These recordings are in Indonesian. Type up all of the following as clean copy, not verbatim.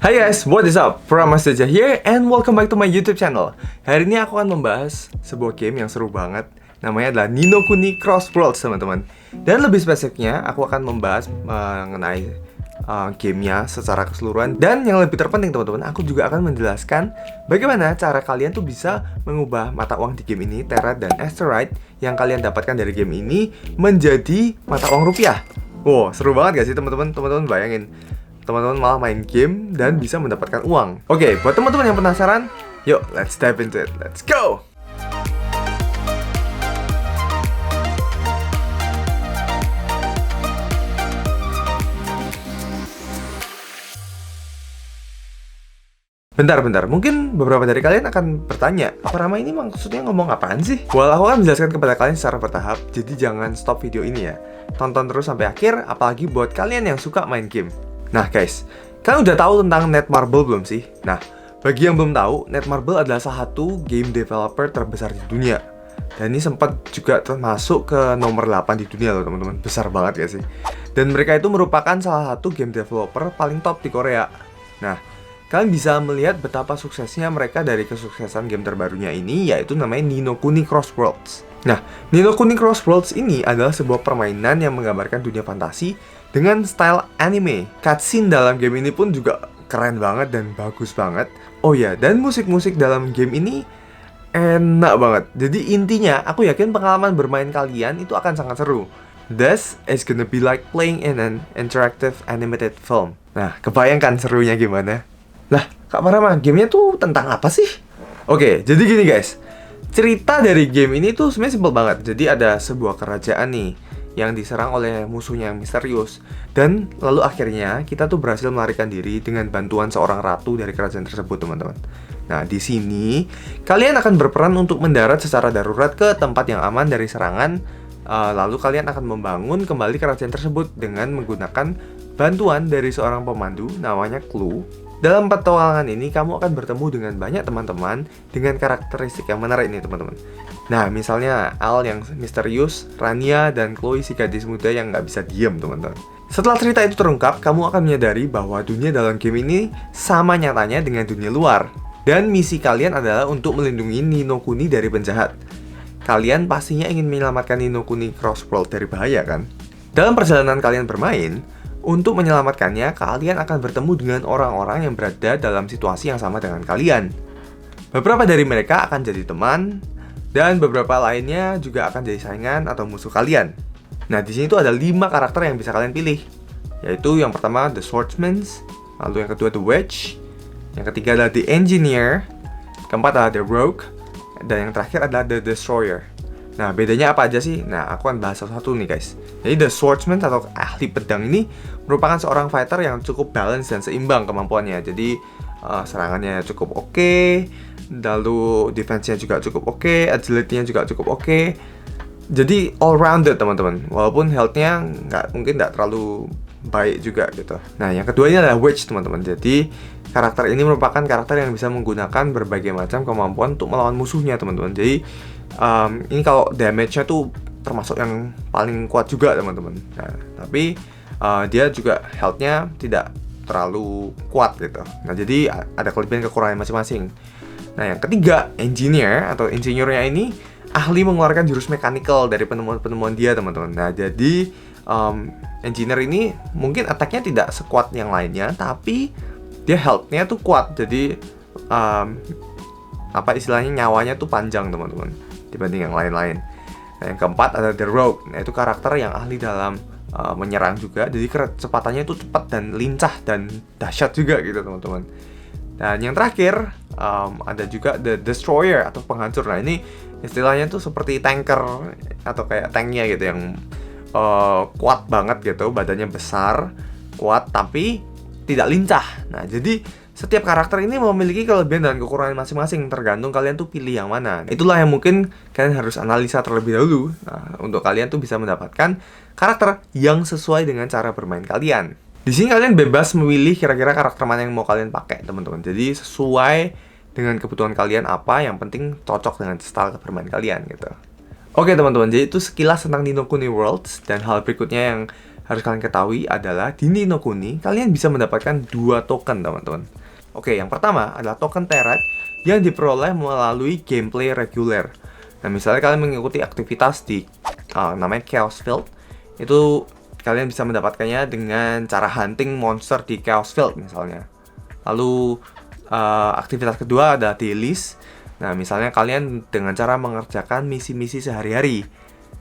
Hai guys, what is up? Pramasteja here and welcome back to my YouTube channel. Hari ini aku akan membahas sebuah game yang seru banget. Namanya adalah Ni no Kuni Cross Worlds, teman-teman. Dan lebih spesifiknya, aku akan membahas mengenai gamenya secara keseluruhan. Dan yang lebih terpenting, teman-teman, aku juga akan menjelaskan bagaimana cara kalian tuh bisa mengubah mata uang di game ini, Tera dan Asteroid, yang kalian dapatkan dari game ini menjadi mata uang rupiah. Wow, seru banget gak sih, teman-teman? Teman-teman bayangin, teman-teman malah main game dan bisa mendapatkan uang. Oke, buat teman-teman yang penasaran, yuk let's dive into it. Let's go! Bentar, mungkin beberapa dari kalian akan bertanya, apa Rama ini maksudnya ngomong apaan sih? Well, aku akan menjelaskan kepada kalian secara bertahap, jadi jangan stop video ini ya. Tonton terus sampai akhir, apalagi buat kalian yang suka main game. Nah guys, kalian udah tahu tentang Netmarble belum sih? Nah, bagi yang belum tahu, Netmarble adalah salah satu game developer terbesar di dunia. Dan ini sempat juga termasuk ke nomor 8 di dunia loh teman-teman. Besar banget gak sih? Dan mereka itu merupakan salah satu game developer paling top di Korea. Nah, kalian bisa melihat betapa suksesnya mereka dari kesuksesan game terbarunya ini, yaitu namanya Ni no Kuni Cross Worlds. Nah, Ni no Kuni Cross Worlds ini adalah sebuah permainan yang menggambarkan dunia fantasi dengan style anime. Cutscene dalam game ini pun juga keren banget dan bagus banget. Oh ya, dan musik-musik dalam game ini enak banget. Jadi intinya, aku yakin pengalaman bermain kalian itu akan sangat seru. This is gonna be like playing in an interactive animated film. Nah, kebayangkan serunya gimana? Lah, Kak Marama, gamenya tuh tentang apa sih? Oke, jadi gini guys. Cerita dari game ini tuh sebenarnya simpel banget. Jadi ada sebuah kerajaan nih yang diserang oleh musuhnya yang misterius. Dan lalu akhirnya kita tuh berhasil melarikan diri dengan bantuan seorang ratu dari kerajaan tersebut, teman-teman. Nah, di sini kalian akan berperan untuk mendarat secara darurat ke tempat yang aman dari serangan. Lalu kalian akan membangun kembali kerajaan tersebut dengan menggunakan bantuan dari seorang pemandu namanya Clue. Dalam petualangan ini, kamu akan bertemu dengan banyak teman-teman dengan karakteristik yang menarik nih, teman-teman. Nah, misalnya Al yang misterius, Rania, dan Chloe si gadis muda yang nggak bisa diam, teman-teman. Setelah cerita itu terungkap, kamu akan menyadari bahwa dunia dalam game ini sama nyatanya dengan dunia luar. Dan misi kalian adalah untuk melindungi Ni no Kuni dari penjahat. Kalian pastinya ingin menyelamatkan Ni no Kuni Cross World dari bahaya, kan? Dalam perjalanan kalian bermain, untuk menyelamatkannya, kalian akan bertemu dengan orang-orang yang berada dalam situasi yang sama dengan kalian. Beberapa dari mereka akan jadi teman, dan beberapa lainnya juga akan jadi saingan atau musuh kalian. Nah, di sini tuh ada 5 karakter yang bisa kalian pilih, yaitu yang pertama The Swordsman, lalu yang kedua The Witch, yang ketiga adalah The Engineer, keempat adalah The Rogue, dan yang terakhir adalah The Destroyer. Nah, bedanya apa aja sih? Nah, aku akan bahas satu-satu nih guys. Jadi The Swordsman atau ahli pedang ini merupakan seorang fighter yang cukup balance dan seimbang kemampuannya. Jadi serangannya cukup oke, lalu defense-nya juga cukup oke, agility-nya juga cukup oke. Jadi all rounded, teman-teman. Walaupun health-nya mungkin nggak terlalu baik juga gitu. Nah, yang kedua ini adalah Witch, teman-teman. Jadi karakter ini merupakan karakter yang bisa menggunakan berbagai macam kemampuan untuk melawan musuhnya, teman-teman. Jadi ini kalau damage-nya tuh termasuk yang paling kuat juga, teman-teman. Nah, tapi dia juga health-nya tidak terlalu kuat gitu. Nah, jadi ada kelebihan kekurangan masing-masing. Nah, yang ketiga, Engineer atau insinyurnya ini ahli mengeluarkan jurus mechanical dari penemuan-penemuan dia, teman-teman. Nah, jadi Engineer ini mungkin attack-nya tidak sekuat yang lainnya, tapi dia health-nya tuh kuat. Jadi apa istilahnya, nyawanya tuh panjang, teman-teman, dibanding yang lain-lain. Nah, yang keempat ada The Rogue. Nah, itu karakter yang ahli dalam menyerang juga. Jadi kecepatannya itu cepat dan lincah dan dahsyat juga gitu, teman-teman. Dan yang terakhir ada juga The Destroyer atau penghancur. Nah, ini istilahnya tuh seperti tanker atau kayak tanknya gitu, yang kuat banget gitu, badannya besar, kuat tapi tidak lincah. Nah, jadi setiap karakter ini memiliki kelebihan dan kekurangan masing-masing, tergantung kalian tuh pilih yang mana. Itulah yang mungkin kalian harus analisa terlebih dahulu. Nah, untuk kalian tuh bisa mendapatkan karakter yang sesuai dengan cara bermain kalian. Di sini kalian bebas memilih kira-kira karakter mana yang mau kalian pakai, teman-teman. Jadi sesuai dengan kebutuhan kalian apa, yang penting cocok dengan style bermain kalian gitu. Oke teman-teman, jadi itu sekilas tentang Ni no Kuni Worlds. Dan hal berikutnya yang harus kalian ketahui adalah di Ni no Kuni kalian bisa mendapatkan 2 token, teman-teman. Oke, yang pertama adalah token Terat yang diperoleh melalui gameplay reguler. Nah, misalnya kalian mengikuti aktivitas di namanya Chaos Field, itu kalian bisa mendapatkannya dengan cara hunting monster di Chaos Field misalnya. Lalu aktivitas kedua adalah dailies. Nah, misalnya kalian dengan cara mengerjakan misi-misi sehari-hari.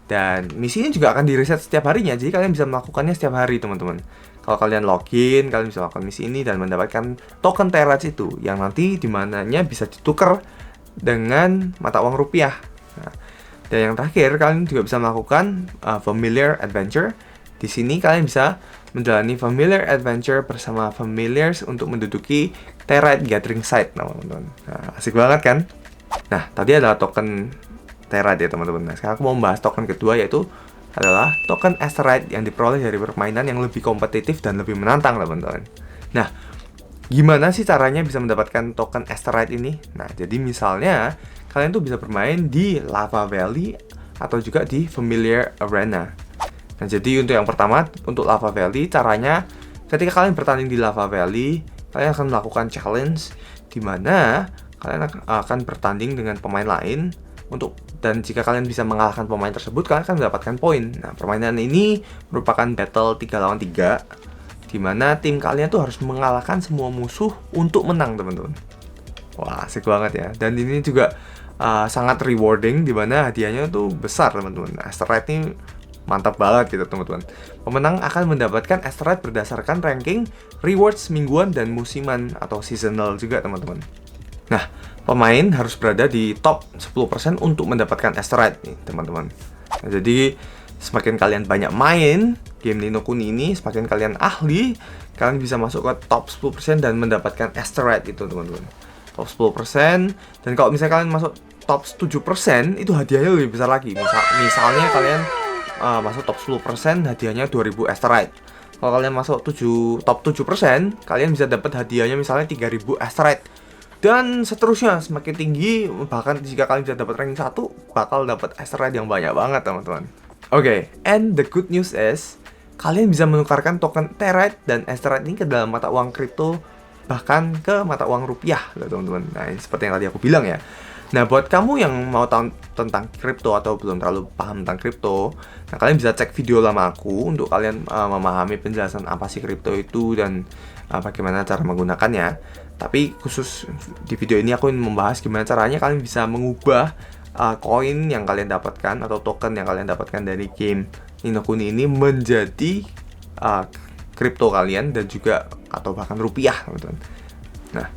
Dan misi ini juga akan di-reset setiap harinya, jadi kalian bisa melakukannya setiap hari, teman-teman. Kalau kalian login, kalian bisa melakukan misi ini dan mendapatkan token Terats itu, yang nanti dimananya bisa ditukar dengan mata uang rupiah. Nah, dan yang terakhir, kalian juga bisa melakukan familiar adventure. Di sini kalian bisa menjalani familiar adventure bersama familiars untuk menduduki Terat gathering site, teman-teman. Nah, asik banget kan? Nah, tadi adalah token Terat ya, teman-teman. Nah, sekarang aku mau membahas token kedua, yaitu adalah token Asteroid yang diperoleh dari permainan yang lebih kompetitif dan lebih menantang, teman-teman. Nah, gimana sih caranya bisa mendapatkan token Asteroid ini? Nah, jadi misalnya kalian tuh bisa bermain di Lava Valley atau juga di Familiar Arena. Nah, jadi untuk yang pertama, untuk Lava Valley, caranya ketika kalian bertanding di Lava Valley, kalian akan melakukan challenge di mana kalian akan bertanding dengan pemain lain dan jika kalian bisa mengalahkan pemain tersebut, kalian akan mendapatkan poin. Nah, permainan ini merupakan battle 3 lawan 3 di mana tim kalian tuh harus mengalahkan semua musuh untuk menang, teman-teman. Wah, asik banget ya. Dan ini juga sangat rewarding di mana hadiahnya tuh besar, teman-teman. Asteroid ini mantap banget gitu, teman-teman. Pemenang akan mendapatkan Asteroid berdasarkan ranking rewards mingguan dan musiman atau seasonal juga, teman-teman. Nah, pemain harus berada di top 10% untuk mendapatkan Asteroid nih, teman-teman. Nah, jadi semakin kalian banyak main game Ni no Kuni ini, semakin kalian ahli, kalian bisa masuk ke top 10% dan mendapatkan Asteroid itu, teman-teman. Top 10%, dan kalau misalnya kalian masuk top 7%, itu hadiahnya lebih besar lagi. Misalnya kalian masuk top 10%, hadiahnya 2000 Asteroid. Kalau kalian masuk top 7%, kalian bisa dapat hadiahnya misalnya 3000 Asteroid. Dan seterusnya, semakin tinggi, bahkan jika kalian bisa dapat ranking 1, bakal dapat Asteroid yang banyak banget, teman-teman. Oke, and the good news is, kalian bisa menukarkan token Terat dan Asteroid ini ke dalam mata uang kripto, bahkan ke mata uang rupiah, teman-teman. Nah, ini seperti yang tadi aku bilang ya. Nah, buat kamu yang mau tahu tentang kripto atau belum terlalu paham tentang kripto, nah kalian bisa cek video lama aku untuk kalian memahami penjelasan apa sih kripto itu dan bagaimana cara menggunakannya. Tapi khusus di video ini aku ingin membahas gimana caranya kalian bisa mengubah koin yang kalian dapatkan atau token yang kalian dapatkan dari game Ni no Kuni ini menjadi kripto kalian dan juga atau bahkan rupiah, teman-teman. Nah,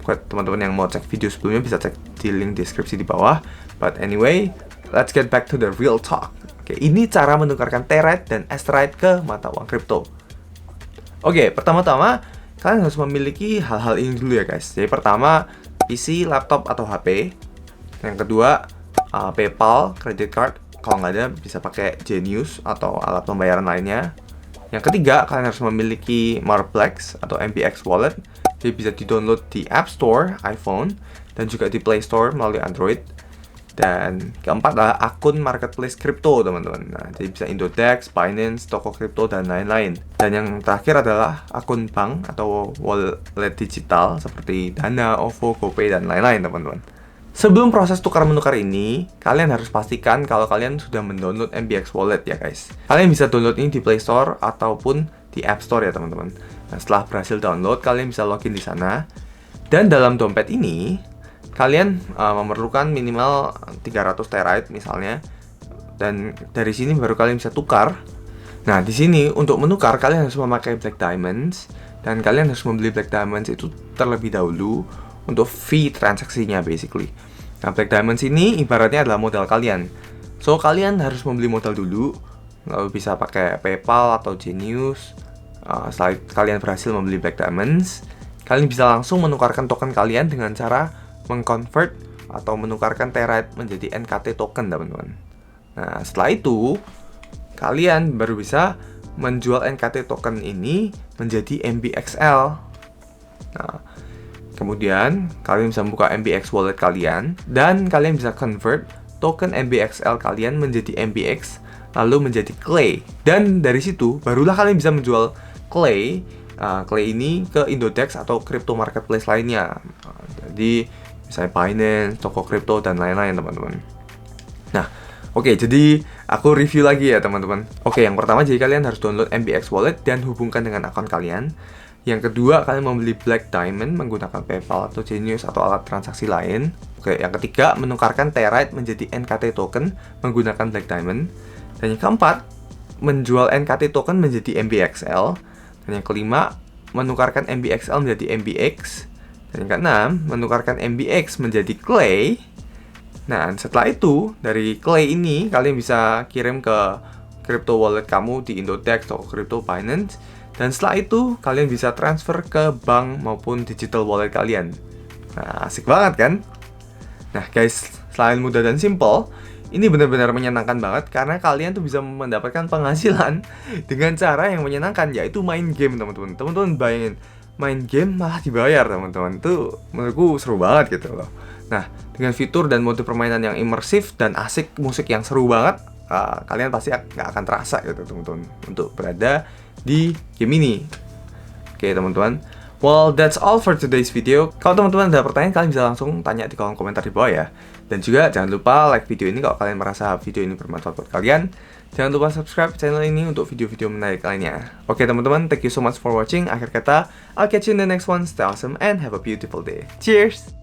buat teman-teman yang mau cek video sebelumnya bisa cek di link deskripsi di bawah. But anyway, let's get back to the real talk. Oke, ini cara menukarkan Terat dan Asteroid ke mata uang kripto. Oke, pertama-tama kalian harus memiliki hal-hal ini dulu ya, guys. Jadi pertama, PC, laptop atau HP. Yang kedua, PayPal, credit card. Kalau nggak ada, bisa pakai Genius atau alat pembayaran lainnya. Yang ketiga, kalian harus memiliki Marplex atau MPX Wallet. Jadi bisa di-download di App Store, iPhone, dan juga di Play Store melalui Android. Dan keempat adalah akun marketplace kripto, teman-teman. Nah, jadi bisa Indodex, Binance, toko kripto, dan lain-lain. Dan yang terakhir adalah akun bank atau wallet digital seperti Dana, OVO, GoPay, dan lain-lain, teman-teman. Sebelum proses tukar-menukar ini, kalian harus pastikan kalau kalian sudah mendownload MPX Wallet ya, guys. Kalian bisa download ini di Play Store ataupun di App Store ya, teman-teman. Nah, setelah berhasil download, kalian bisa login di sana. Dan dalam dompet ini, kalian memerlukan minimal 300 Terat misalnya, dan dari sini baru kalian bisa tukar. Nah, di sini untuk menukar kalian harus memakai Black Diamonds dan kalian harus membeli Black Diamonds itu terlebih dahulu untuk fee transaksinya basically. Nah, Black Diamonds ini ibaratnya adalah modal kalian. So, kalian harus membeli modal dulu, lalu bisa pakai PayPal atau Genius. Setelah kalian berhasil membeli Black Diamonds, kalian bisa langsung menukarkan token kalian dengan cara mengconvert atau menukarkan Terat menjadi NKT token, teman-teman. Nah, setelah itu kalian baru bisa menjual NKT token ini menjadi MBXL. Nah, kemudian kalian bisa buka MBX wallet kalian dan kalian bisa convert token MBXL kalian menjadi MBX lalu menjadi clay. Dan dari situ barulah kalian bisa menjual clay ini ke Indodex atau crypto marketplace lainnya. Jadi misalnya Binance, toko kripto dan lain-lain teman-teman. Nah, oke, jadi aku review lagi ya teman-teman. Oke, yang pertama jadi kalian harus download MBX Wallet dan hubungkan dengan akun kalian. Yang kedua, kalian membeli Black Diamond menggunakan PayPal atau Genius atau alat transaksi lain. Oke, yang ketiga, menukarkan Therite menjadi NKT token menggunakan Black Diamond. Dan yang keempat, menjual NKT token menjadi MBXL. Dan yang kelima, menukarkan MBXL menjadi MBX. Dan yang keenam, menukarkan MBX menjadi Clay. Nah, setelah itu, dari Clay ini, kalian bisa kirim ke crypto wallet kamu di Indodex atau crypto Binance. Dan setelah itu, kalian bisa transfer ke bank maupun digital wallet kalian. Nah, asik banget kan? Nah guys, selain mudah dan simple, ini benar-benar menyenangkan banget karena kalian tuh bisa mendapatkan penghasilan dengan cara yang menyenangkan, yaitu main game teman-teman. Teman-teman bayangin, main game malah dibayar teman-teman. Itu menurutku seru banget gitu loh. Nah, dengan fitur dan mode permainan yang imersif dan asik, musik yang seru banget, kalian pasti nggak akan terasa gitu teman-teman untuk berada di game ini. Oke teman-teman, well that's all for today's video. Kalau teman-teman ada pertanyaan, kalian bisa langsung tanya di kolom komentar di bawah ya. Dan juga jangan lupa like video ini kalau kalian merasa video ini bermanfaat buat kalian. Jangan lupa subscribe channel ini untuk video-video menarik lainnya. Oke teman-teman, thank you so much for watching. Akhir kata, I'll catch you in the next one. Stay awesome and have a beautiful day. Cheers!